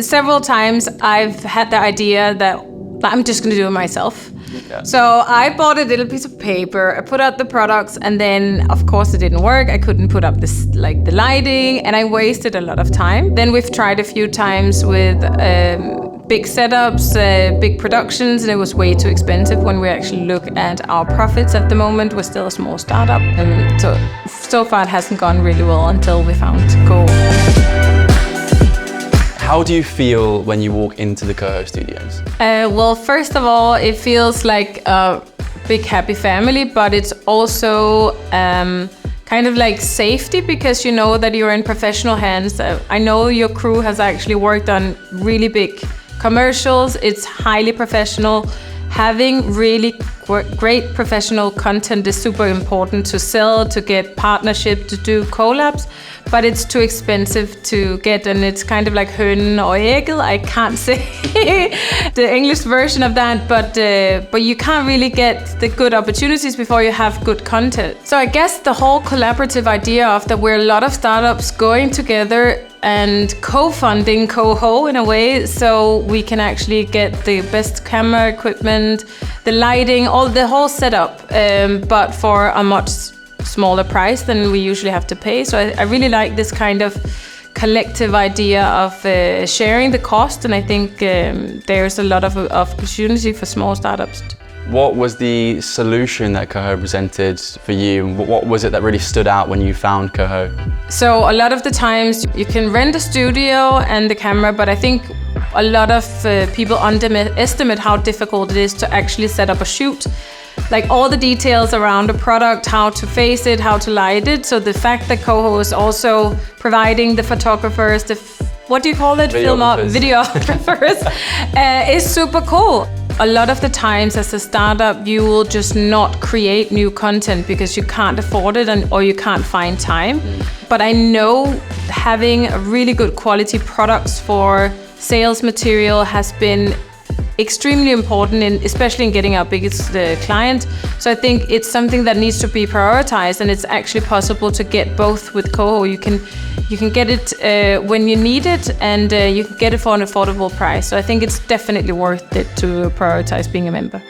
Several times I've had the idea that I'm just going to do it myself. Yeah. So I bought a little piece of paper, I put out the products, and then of course it didn't work. I couldn't put up this, like the lighting, and I wasted a lot of time. Then we've tried a few times with big setups, big productions, and it was way too expensive. When we actually look at our profits at the moment, we're still a small startup. And so far it hasn't gone really well until we found CoHo. How do you feel when you walk into the CoHo studios? Well, first of all, it feels like a big happy family, but it's also kind of like safety, because you know that you're in professional hands. I know your crew has actually worked on really big commercials. It's highly professional. Having really great professional content is super important to sell, to get partnership, to do collabs, but it's too expensive to get, and it's kind of like hønen og ægget. I can't say the English version of that, but you can't really get the good opportunities before you have good content. So I guess the whole collaborative idea of that we're a lot of startups going together and co-funding CoHo in a way, so we can actually get the best camera equipment, the lighting, the whole setup, but for a much smaller price than we usually have to pay. So I really like this kind of collective idea of sharing the cost, and I think there's a lot of opportunity for small startups. What was the solution that CoHo presented for you? What was it that really stood out when you found CoHo? So a lot of the times you can rent a studio and the camera, but I think a lot of people underestimate how difficult it is to actually set up a shoot. Like all the details around a product, how to face it, how to light it. So the fact that CoHo is also providing the photographers, what do you call it? Videographers is super cool. A lot of the times as a startup, you will just not create new content because you can't afford it or you can't find time. But I know having really good quality products for sales material has been extremely important, especially in getting our biggest client. So I think it's something that needs to be prioritized, and it's actually possible to get both with CoHo. You can get it when you need it, and you can get it for an affordable price. So I think it's definitely worth it to prioritize being a member.